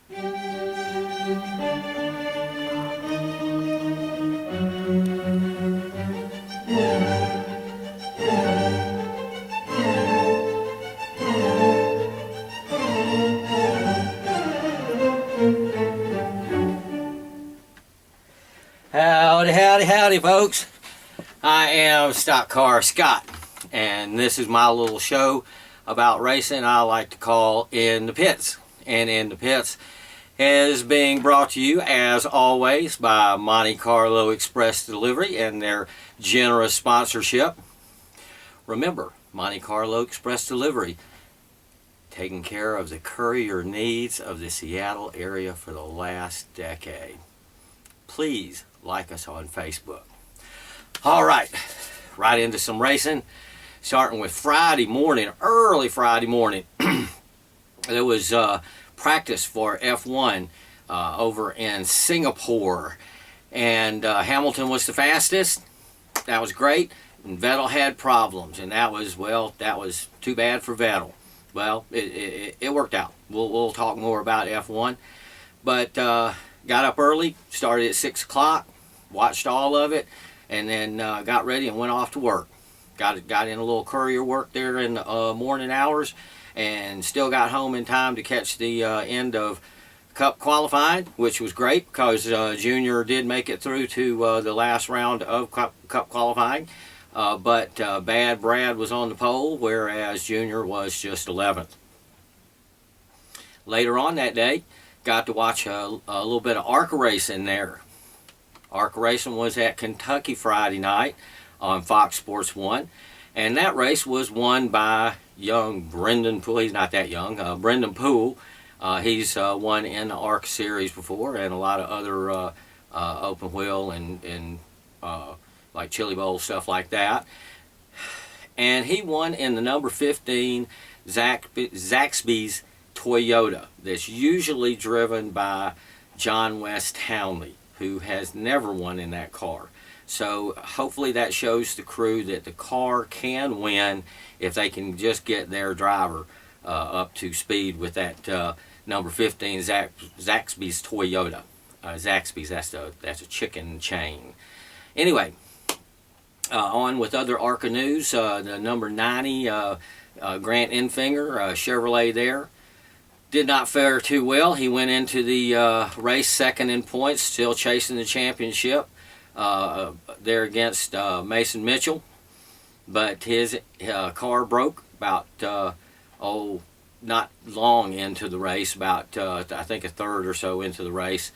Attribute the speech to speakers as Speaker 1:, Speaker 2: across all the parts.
Speaker 1: Howdy, howdy, howdy, folks. I am StockCar Scott, and this is my little show about racing I like to call In the Pits. And In the Pits is being brought to you, as always, by Monte Carlo Express Delivery and their generous sponsorship. Remember, Monte Carlo Express Delivery, taking care of the courier needs of the Seattle area for the last decade. Please like us on Facebook. Alright, right into some racing, starting with Friday morning, early Friday morning. There was practice for F1 over in Singapore, and Hamilton was the fastest. That was great, and Vettel had problems, and that was too bad for Vettel. Well, it worked out. We'll talk more about F1, but got up early, started at 6 o'clock, watched all of it, and then got ready and went off to work. Got in a little courier work there in the morning hours, and still got home in time to catch the end of Cup qualifying, which was great because Junior did make it through to the last round of Cup qualifying, but Bad Brad was on the pole, whereas Junior was just 11th. Later on that day, got to watch a little bit of ARCA racing there. ARCA racing was at Kentucky Friday night on Fox Sports 1, and that race was won by young Brendan Poole. He's not that young. Brendan Poole. He's won in the ARCA series before, and a lot of other open wheel and like Chili Bowl stuff like that. And he won in the number 15 Zaxby's Toyota that's usually driven by John West Townley, who has never won in that car. So hopefully that shows the crew that the car can win if they can just get their driver up to speed with that number 15 Zaxby's Toyota. Zaxby's, that's a chicken chain. Anyway, on with other ARCA news. The number 90 Grant Enfinger Chevrolet there did not fare too well. He went into the race second in points, still chasing the championship there against Mason Mitchell, but his car broke about not long into the race, about I think a third or so into the race,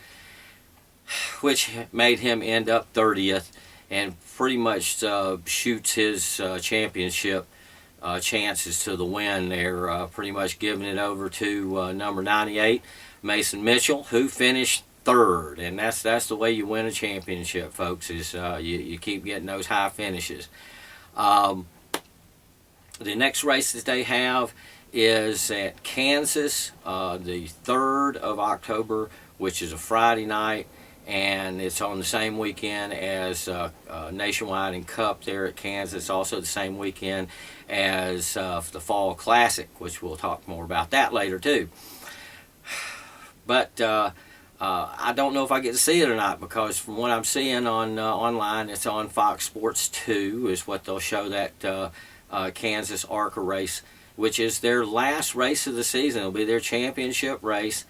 Speaker 1: which made him end up 30th and pretty much shoots his championship chances to the win there, pretty much giving it over to number 98 Mason Mitchell, who finished third. And that's the way you win a championship, folks, is you keep getting those high finishes. The next race that they have is at Kansas, the 3rd of October, which is a Friday night, and it's on the same weekend as Nationwide and Cup there at Kansas, also the same weekend as the Fall Classic, which we'll talk more about that later too. But I don't know if I get to see it or not, because from what I'm seeing on online, it's on Fox Sports 2 is what they'll show that Kansas ARCA race, which is their last race of the season. It'll be their championship race,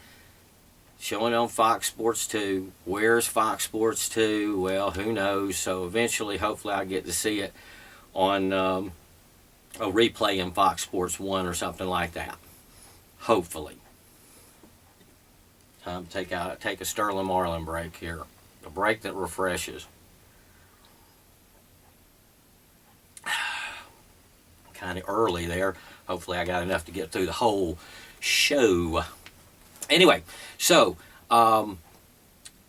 Speaker 1: showing on Fox Sports 2. Where's Fox Sports 2? Well, who knows? So eventually, hopefully, I'll get to see it on a replay in Fox Sports 1 or something like that. Hopefully. Time to take a Sterling Marlin break here. A break that refreshes. Kind of early there. Hopefully I got enough to get through the whole show. Anyway, so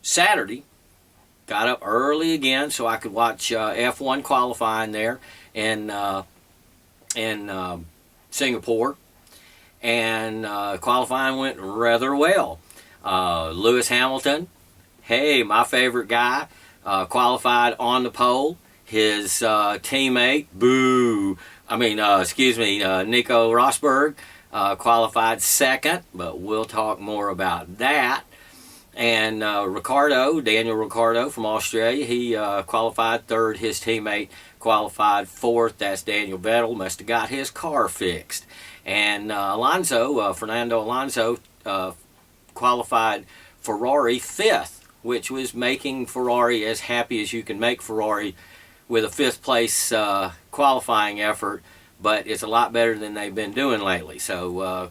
Speaker 1: Saturday, got up early again so I could watch F1 qualifying there in Singapore, and qualifying went rather well. Lewis Hamilton, hey, my favorite guy, qualified on the pole. His teammate, Nico Rosberg, qualified second, but we'll talk more about that. And Daniel Ricciardo from Australia, he qualified third. His teammate qualified fourth. That's Daniel Vettel. Must have got his car fixed. And Fernando Alonso, qualified Ferrari fifth, which was making Ferrari as happy as you can make Ferrari with a fifth place qualifying effort. But it's a lot better than they've been doing lately. So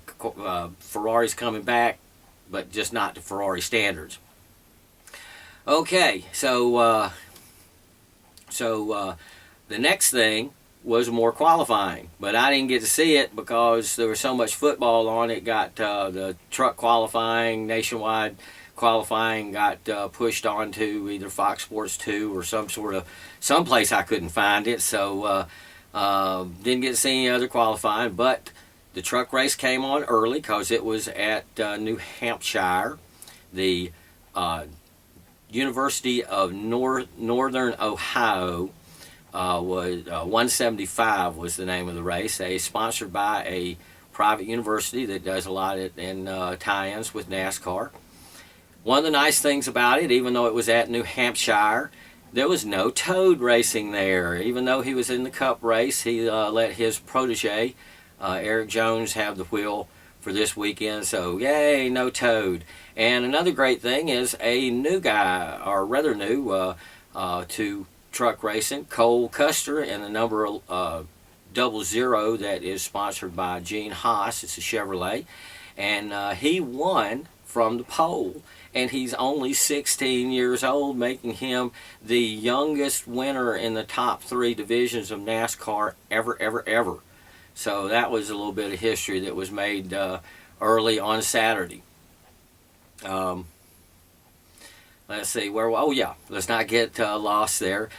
Speaker 1: Ferrari's coming back, but just not to Ferrari standards. Okay, so the next thing was more qualifying, but I didn't get to see it because there was so much football on it. Got the truck qualifying, nationwide qualifying got pushed onto either Fox Sports 2 or someplace I couldn't find it, so didn't get to see any other qualifying. But the truck race came on early because it was at New Hampshire. The University of Northern Ohio was 175 was the name of the race. They sponsored by a private university that does a lot in tie-ins with NASCAR. One of the nice things about it, even though it was at New Hampshire, there was no toad racing there. Even though he was in the Cup race, he let his protege, Eric Jones, have the wheel for this weekend. So, yay, no toad. And another great thing is a new guy, or rather new, to truck racing, Cole Custer, and the number 00 that is sponsored by Gene Haas. It's a Chevrolet. And he won from the pole. And he's only 16 years old, making him the youngest winner in the top 3 divisions of NASCAR ever. So that was a little bit of history that was made early on Saturday. Let's see, let's not get lost there.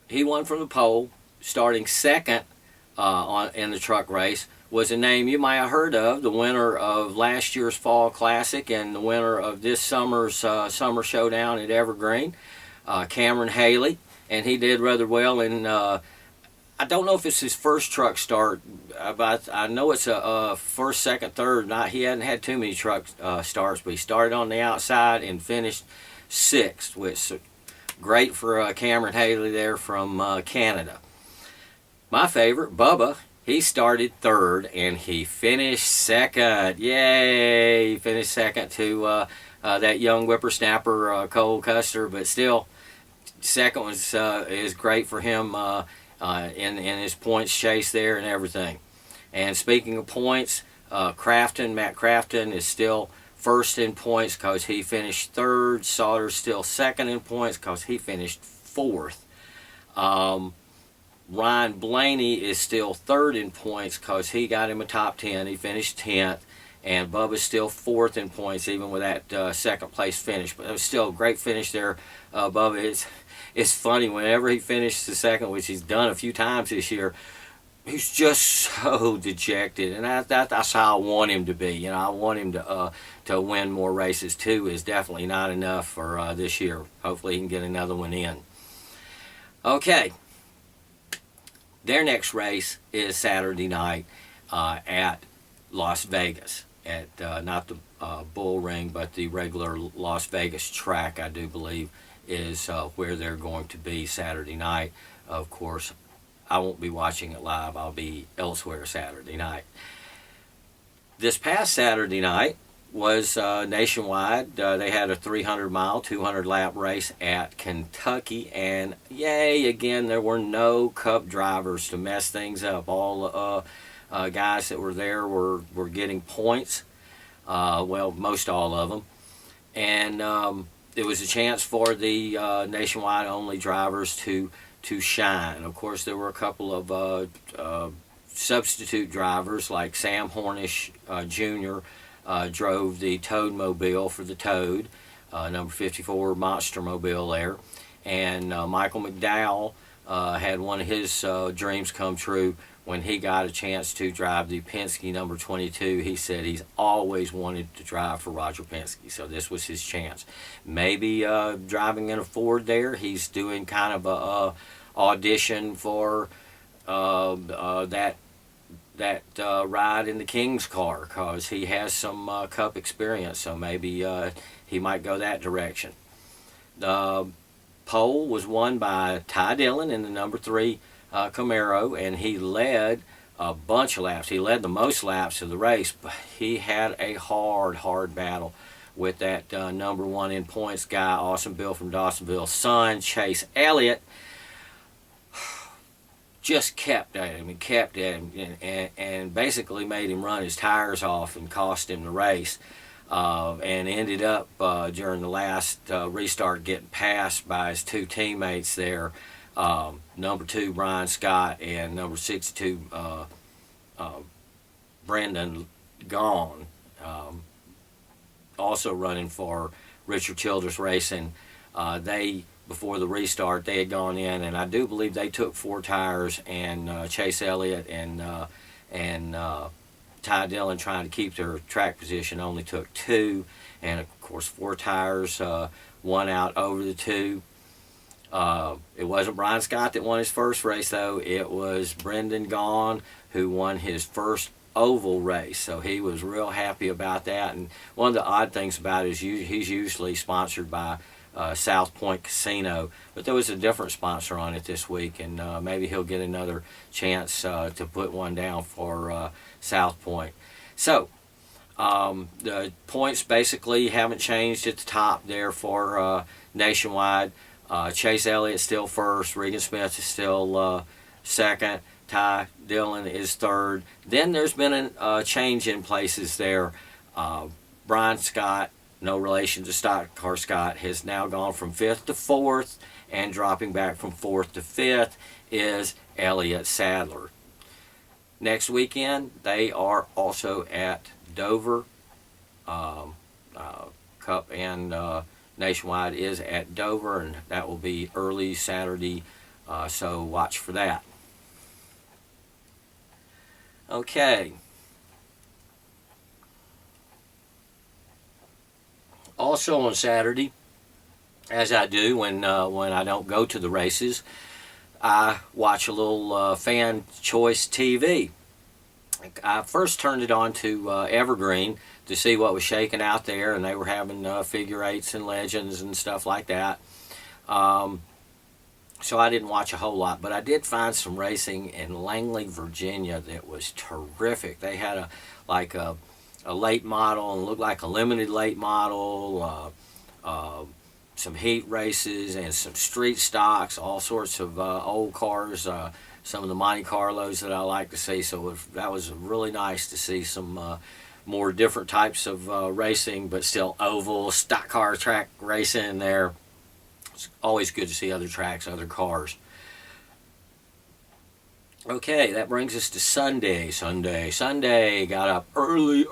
Speaker 1: He won from the pole, starting second in the truck race. Was a name you might have heard of, the winner of last year's Fall Classic and the winner of this summer's Summer Showdown at Evergreen, Cameron Haley, and he did rather well. And I don't know if it's his first truck start, but I know it's a first, second, third. He hadn't had too many truck starts, but he started on the outside and finished sixth, which is great for Cameron Haley there from Canada. My favorite, Bubba. He started third and he finished second. Yay! He finished second to that young whippersnapper Cole Custer, but still, second is great for him in his points chase there and everything. And speaking of points, Matt Crafton is still first in points because he finished third. Sauter's still second in points because he finished fourth. Ryan Blaney is still third in points because he got him a top 10. He finished 10th. And Bubba's still fourth in points even with that second place finish. But it was still a great finish there. Bubba, it's funny, whenever he finishes the second, which he's done a few times this year, he's just so dejected. And that's how I want him to be. I want him to win more races. 2 is definitely not enough for this year. Hopefully he can get another one in. Okay. Their next race is Saturday night at Las Vegas, at not the Bull Ring, but the regular Las Vegas track, I do believe, is where they're going to be Saturday night. Of course, I won't be watching it live. I'll be elsewhere Saturday night. This past Saturday night was nationwide. They had a 300-mile, 200-lap race at Kentucky, and yay, again, there were no Cup drivers to mess things up. All guys that were there were getting points, most all of them, and it was a chance for the nationwide-only drivers to shine. Of course, there were a couple of substitute drivers like Sam Hornish Jr., drove the Toad Mobile for the Toad, number 54 Monster Mobile there. And Michael McDowell had one of his dreams come true when he got a chance to drive the Penske number 22. He said he's always wanted to drive for Roger Penske, so this was his chance. Maybe driving in a Ford there, he's doing kind of a audition for that ride in the King's car, because he has some Cup experience, so maybe he might go that direction. The pole was won by Ty Dillon in the number 3 Camaro, and he led a bunch of laps. He led the most laps of the race, but he had a hard battle with that number 1 in points guy, Awesome Bill from Dawsonville's son, Chase Elliott. Just kept at him and basically made him run his tires off and cost him the race, and ended up during the last restart getting passed by his 2 teammates there, number 2 Brian Scott and number 62 Brendan Gaughan, also running for Richard Childress Racing. Before the restart, they had gone in, and I do believe they took 4 tires, and Chase Elliott and Ty Dillon, trying to keep their track position, only took 2, and of course 4 tires, 1 out over the 2. It wasn't Brian Scott that won his first race, though. It was Brendan Gaughan who won his first oval race, so he was real happy about that. And one of the odd things about it is he's usually sponsored by South Point Casino, but there was a different sponsor on it this week, and maybe he'll get another chance to put one down for South Point. So the points basically haven't changed at the top there for Nationwide. Chase Elliott still first, Regan Smith is still second, Ty Dillon is third. Then there's been a change in places there. Brian Scott, no relation to StockCar Scott, has now gone from 5th to 4th, and dropping back from 4th to 5th is Elliott Sadler. Next weekend, they are also at Dover. Cup and Nationwide is at Dover, and that will be early Saturday, so watch for that. Okay. Also on Saturday, as I do when I don't go to the races, I watch a little fan choice TV. I first turned it on to Evergreen to see what was shaking out there, and they were having figure eights and legends and stuff like that. So I didn't watch a whole lot, but I did find some racing in Langley, Virginia that was terrific. They had a late model, and looked like a limited late model, some heat races and some street stocks, all sorts of old cars, some of the Monte Carlos that I like to see. So that was really nice to see some more different types of racing, but still oval, stock car track racing there. It's always good to see other tracks, other cars. Okay, that brings us to Sunday. Sunday, got up early,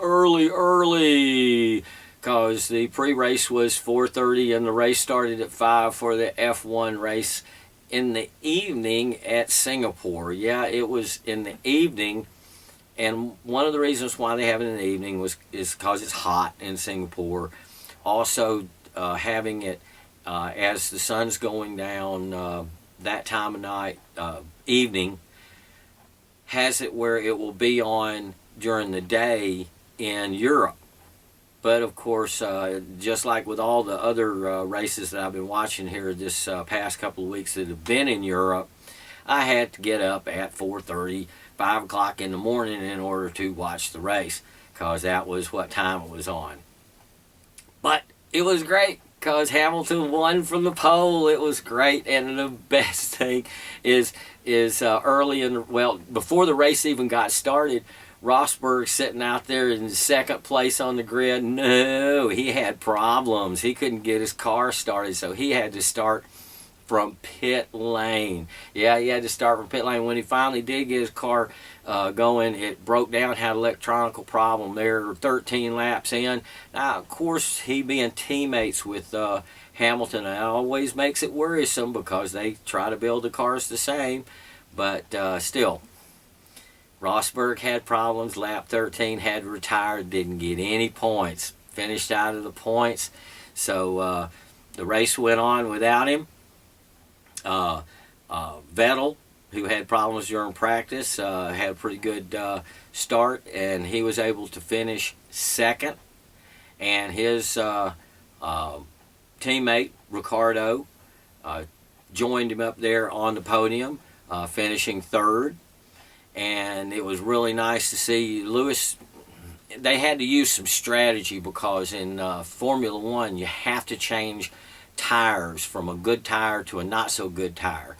Speaker 1: because the pre-race was 4:30 and the race started at 5 for the F1 race in the evening at Singapore. Yeah, it was in the evening, and one of the reasons why they have it in the evening is because it's hot in Singapore. Also, having it as the sun's going down that time of night, evening, has it where it will be on during the day in Europe. But of course, just like with all the other races that I've been watching here this past couple of weeks that have been in Europe, I had to get up at 4:30, 5 o'clock in the morning in order to watch the race, because that was what time it was on. But it was great, because Hamilton won from the pole. It was great, and the best thing is early before the race even got started, Rosberg sitting out there in second place on the grid. No, he had problems. He couldn't get his car started, so he had to start from pit lane. Yeah, he had to start from pit lane. When he finally did get his car going, it broke down, had an electronical problem there 13 laps in. Now, of course, he being teammates with Hamilton, it always makes it worrisome because they try to build the cars the same, but still. Rosberg had problems. Lap 13, had to retire, didn't get any points. Finished out of the points. So the race went on without him. Vettel who had problems during practice, had a pretty good start, and he was able to finish second. And his teammate, Ricardo, joined him up there on the podium, finishing third. And it was really nice to see Lewis. They had to use some strategy because in Formula One you have to change tires from a good tire to a not so good tire.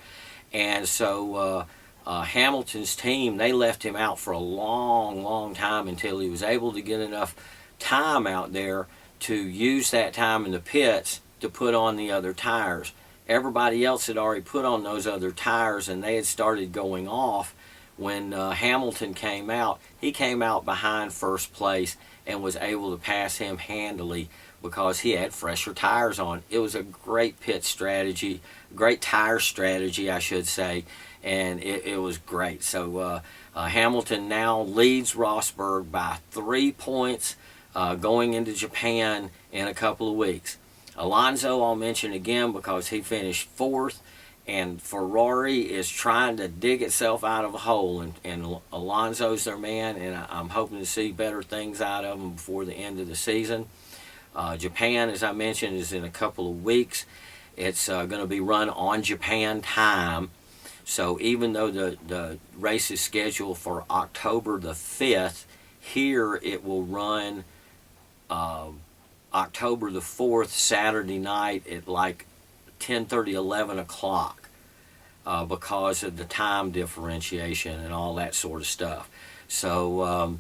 Speaker 1: And so Hamilton's team, they left him out for a long time until he was able to get enough time out there to use that time in the pits to put on the other tires. Everybody else had already put on those other tires, and they had started going off. When Hamilton came out, he came out behind first place and was able to pass him handily because he had fresher tires on. It was a great pit strategy, great tire strategy, I should say, and it was great. So Hamilton now leads Rosberg by 3 points going into Japan in a couple of weeks. Alonso I'll mention again because he finished fourth, and Ferrari is trying to dig itself out of a hole, and Alonso's their man, and I'm hoping to see better things out of him before the end of the season. Japan, as I mentioned, is in a couple of weeks. It's going to be run on Japan time, so even though the race is scheduled for October the 5th, here it will run October the 4th, Saturday night at like 10:30, 11 o'clock because of the time differentiation and all that sort of stuff. So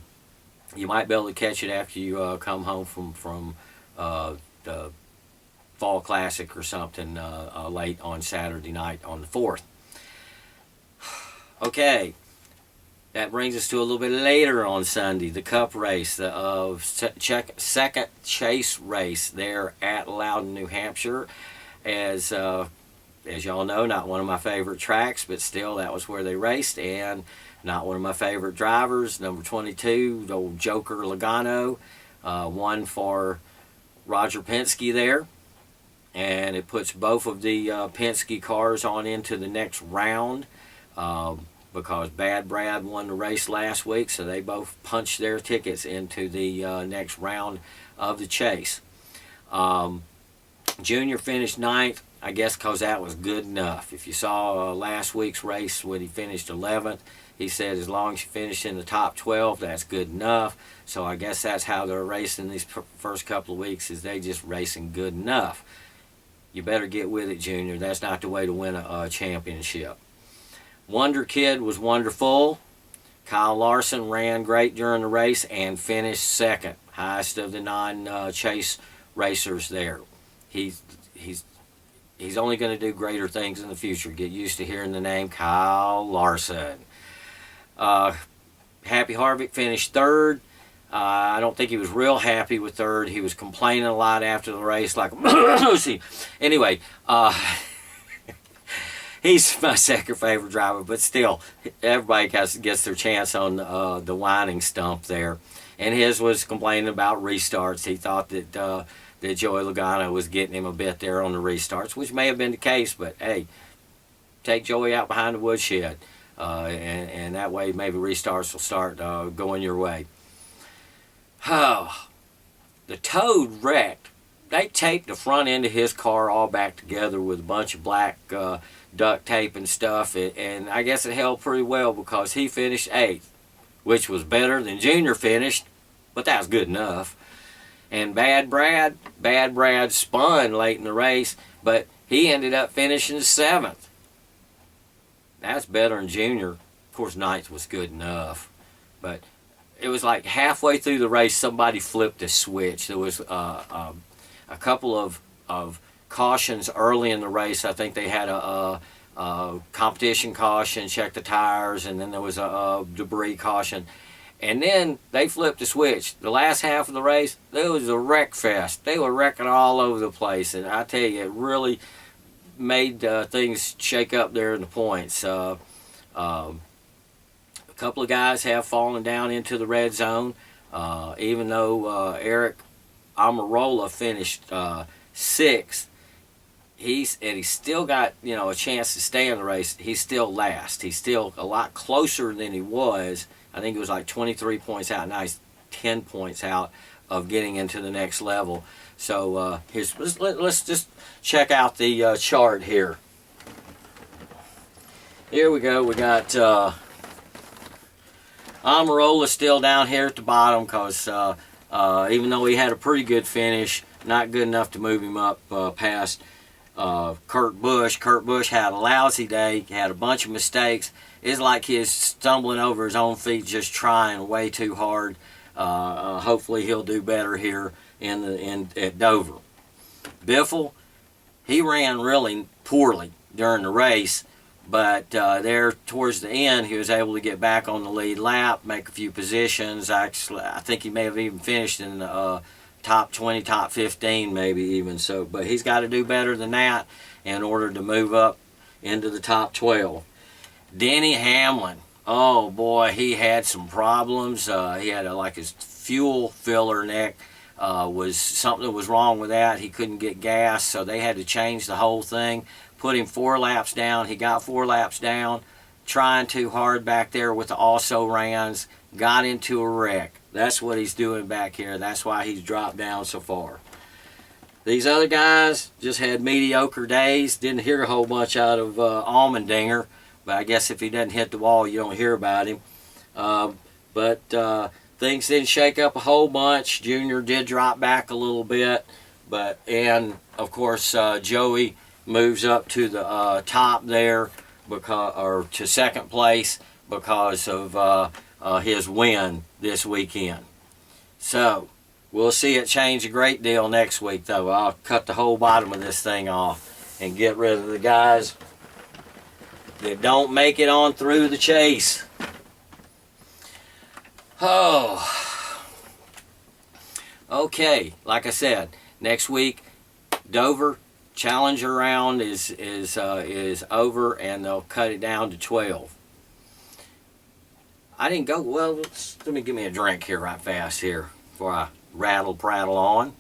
Speaker 1: you might be able to catch it after you come home from the Fall Classic or something late on Saturday night on the 4th. Okay, that brings us to a little bit later on Sunday, the Cup race, the second chase race there at Loudon, New Hampshire. As y'all know, not one of my favorite tracks, but still that was where they raced, and not one of my favorite drivers. Number 22, the old Joker Logano, won for Roger Penske there, and it puts both of the Penske cars on into the next round because Bad Brad won the race last week, so they both punched their tickets into the next round of the chase. Junior finished 9th, I guess because that was good enough. If you saw last week's race when he finished 11th, he said as long as you finish in the top 12, that's good enough. So I guess that's how they're racing these first couple of weeks, is they just racing good enough. You better get with it, Junior. That's not the way to win a championship. Wonder Kid was wonderful. Kyle Larson ran great during the race and finished second, highest of the non-chase racers there. He's only going to do greater things in the future. Get used to hearing the name Kyle Larson. Happy Harvick finished third. I don't think he was real happy with third. He was complaining a lot after the race, like, anyway, he's my second favorite driver, but still, everybody gets their chance on the winding stump there. And his was complaining about restarts. He thought that Joey Logano was getting him a bit there on the restarts, which may have been the case, but hey, take Joey out behind the woodshed, and that way maybe restarts will start going your way. Oh, the Toad wrecked. They taped the front end of his car all back together with a bunch of black duct tape and stuff, and I guess it held pretty well because he finished 8th, which was better than Junior finished, but that was good enough. And Bad Brad spun late in the race, but he ended up finishing 7th. That's better than Junior. Of course, 9th was good enough, but it was like halfway through the race, somebody flipped a switch. There was a couple of cautions early in the race. I think they had a competition caution, check the tires, and then there was a debris caution. And then they flipped a switch. The last half of the race, there was a wreck fest. They were wrecking all over the place. And I tell you, it really made things shake up there in the points. A couple of guys have fallen down into the red zone. Even though Eric Almirola finished 6th, he's still got, you know, a chance to stay in the race. He's still last. He's still a lot closer than he was. I think it was like 23 points out. Now he's 10 points out of getting into the next level. So let's just check out the chart here. Here we go. We got Amarola still down here at the bottom because even though he had a pretty good finish, not good enough to move him up past Kurt Busch. Kurt Busch had a lousy day. He had a bunch of mistakes. It's like he's stumbling over his own feet, just trying way too hard. Hopefully he'll do better here at Dover. Biffle, he ran really poorly during the race, but there towards the end he was able to get back on the lead lap, make a few positions. Actually, I think he may have even finished in the top 20, top 15 maybe even. So, but he's got to do better than that in order to move up into the top 12. Denny Hamlin, oh boy, he had some problems. He had like his fuel filler neck was something was wrong with that. He couldn't get gas, so they had to change the whole thing. Put him 4 laps down. He got 4 laps down, trying too hard back there with the also-rans. Got into a wreck. That's what he's doing back here. That's why he's dropped down so far. These other guys just had mediocre days. Didn't hear a whole bunch out of Allmendinger, but I guess if he doesn't hit the wall, you don't hear about him. But things didn't shake up a whole bunch. Junior did drop back a little bit, and of course Joey moves up to the top there or to second place because of his win this weekend. So we'll see it change a great deal next week, though. I'll cut the whole bottom of this thing off and get rid of the guys that don't make it on through the chase. Oh, okay. Like I said, next week, Dover Challenger round is over, and they'll cut it down to 12. I didn't go, well, let me give me a drink here right fast here before I prattle on.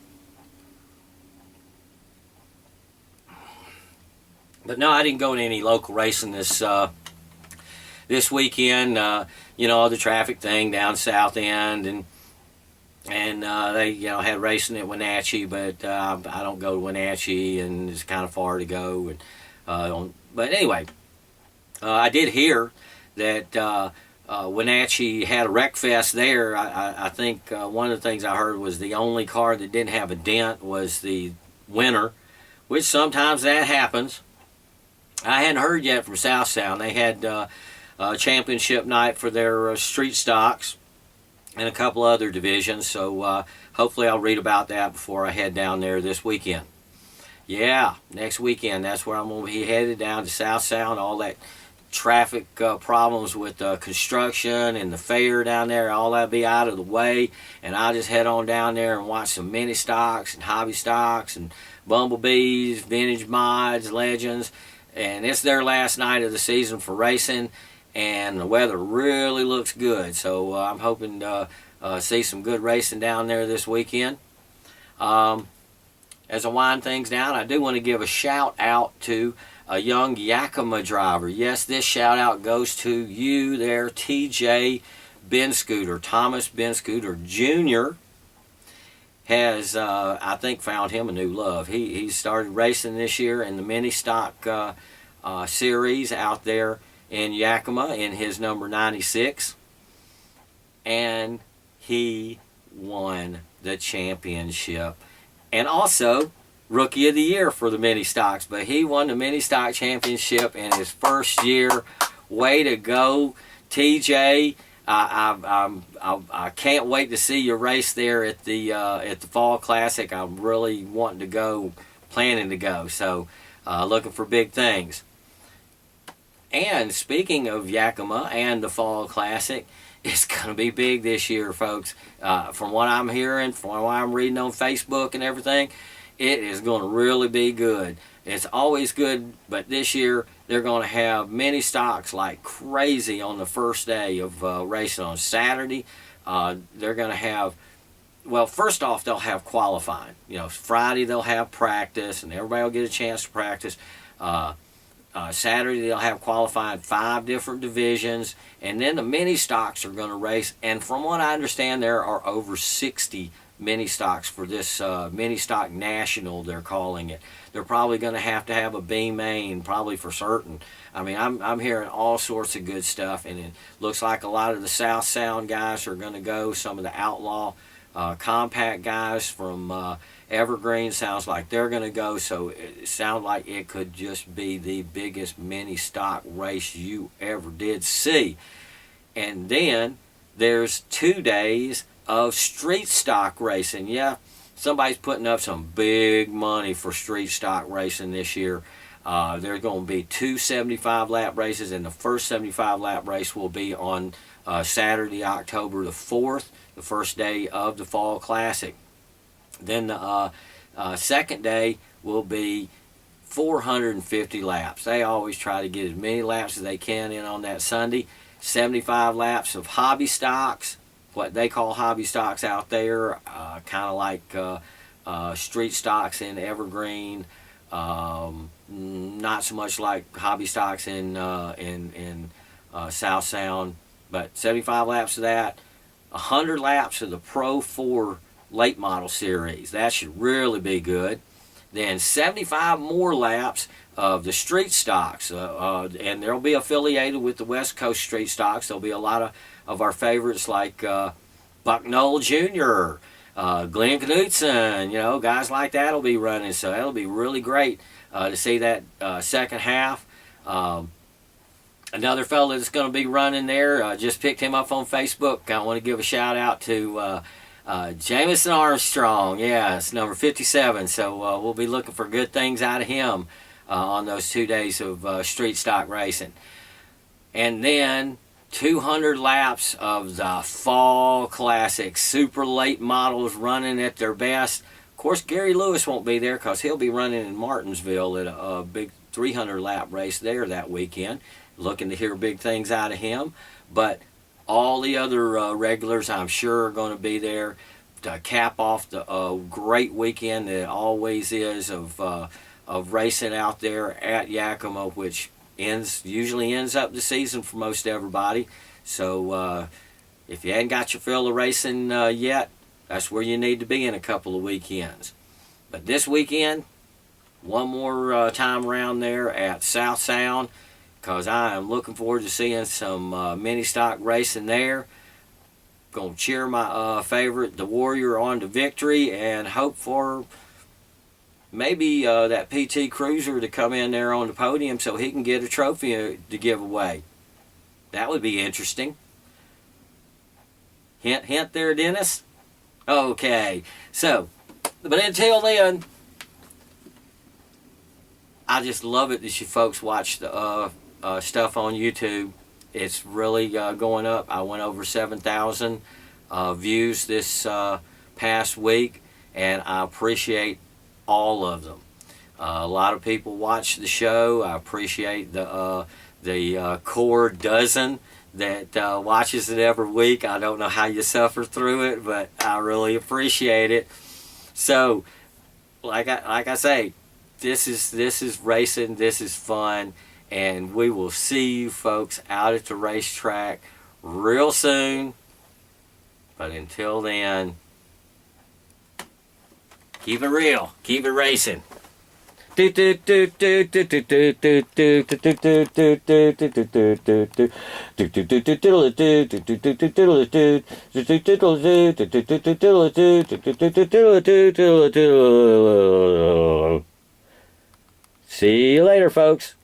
Speaker 1: But no, I didn't go to any local racing this weekend. You know, the traffic thing down South End, and they had racing at Wenatchee, but I don't go to Wenatchee, and it's kind of far to go. And but anyway, I did hear that Wenatchee had a wreck fest there. I think one of the things I heard was the only car that didn't have a dent was the winner, which sometimes that happens. I hadn't heard yet from South Sound. They had a championship night for their street stocks and a couple other divisions, so hopefully I'll read about that before I head down there this weekend. Yeah, next weekend, that's where I'm going to be headed, down to South Sound. All that traffic problems with construction and the fair down there, all that be out of the way, and I'll just head on down there and watch some mini stocks and hobby stocks and bumblebees, vintage mods, legends. And it's their last night of the season for racing, and the weather really looks good, so I'm hoping to see some good racing down there this weekend. As I wind things down, I do want to give a shout out to a young Yakima driver. Yes, this shout out goes to you there, TJ Benscooter. Thomas Benscooter Jr. has, I think, found him a new love. He started racing this year in the mini stock series out there in Yakima in his number 96, and he won the championship, and also Rookie of the Year for the mini stocks. But he won the mini stock championship in his first year. Way to go, TJ! I can't wait to see your race there at the Fall Classic. I'm really wanting to go, planning to go. So looking for big things. And speaking of Yakima and the Fall Classic, it's going to be big this year, folks. From what I'm hearing, from what I'm reading on Facebook and everything, it is going to really be good. It's always good, but this year they're going to have mini stocks like crazy on the first day of racing on Saturday. They're going to have well, first off, they'll have qualifying. You know, Friday they'll have practice, and everybody will get a chance to practice. Saturday they'll have qualifying 5 different divisions, and then the mini stocks are going to race. And from what I understand, there are over 60 mini stocks for this mini stock national, they're calling it. They're probably going to have a B main, probably for certain. I mean, I'm hearing all sorts of good stuff, and it looks like a lot of the South Sound guys are going to go. Some of the outlaw compact guys from Evergreen sounds like they're going to go. So it sounds like it could just be the biggest mini stock race you ever did see. And then there's 2 days of street stock racing. Yeah, somebody's putting up some big money for street stock racing this year. There's going to be 2 75-lap races, and the first 75-lap race will be on Saturday, October the 4th, the first day of the Fall Classic. Then the second day will be 450 laps. They always try to get as many laps as they can in on that Sunday. 75 laps of hobby stocks, what they call hobby stocks out there, kind of like street stocks in Evergreen. Not so much like hobby stocks in South Sound, but 75 laps of that. 100 laps of the Pro 4 late model series. That should really be good. Then 75 more laps of the street stocks, and they'll be affiliated with the West Coast street stocks. There'll be a lot of our favorites like Buck Knoll Jr., Glenn Knutson, you know, guys like that will be running. So that'll be really great to see that second half. Another fellow that's going to be running there, just picked him up on Facebook. I want to give a shout out to Jamison Armstrong. Yeah, it's number 57. So we'll be looking for good things out of him on those 2 days of street stock racing. And then 200 laps of the Fall Classic. Super late models running at their best. Of course, Gary Lewis won't be there because he'll be running in Martinsville at a big 300 lap race there that weekend. Looking to hear big things out of him. But all the other regulars, I'm sure, are going to be there to cap off the great weekend that it always is of racing out there at Yakima, which usually ends up the season for most everybody. So if you hadn't got your fill of racing yet, that's where you need to be in a couple of weekends. But this weekend, one more time around there at South Sound, because I am looking forward to seeing some mini stock racing there. Going to cheer my favorite, the Warrior, on to victory, and hope for maybe that PT Cruiser to come in there on the podium so he can get a trophy to give away. That would be interesting. Hint, hint there, Dennis? Okay. So, but until then, I just love it that you folks watch the stuff on YouTube. It's really going up. I went over 7,000 views this past week, and I appreciate all of them. A lot of people watch the show. I appreciate the core dozen that watches it every week. I don't know how you suffer through it, but I really appreciate it. So, like I say, this is racing. This is fun. And we will see you folks out at the racetrack real soon. But until then, keep it real. Keep it racing. See you later, folks.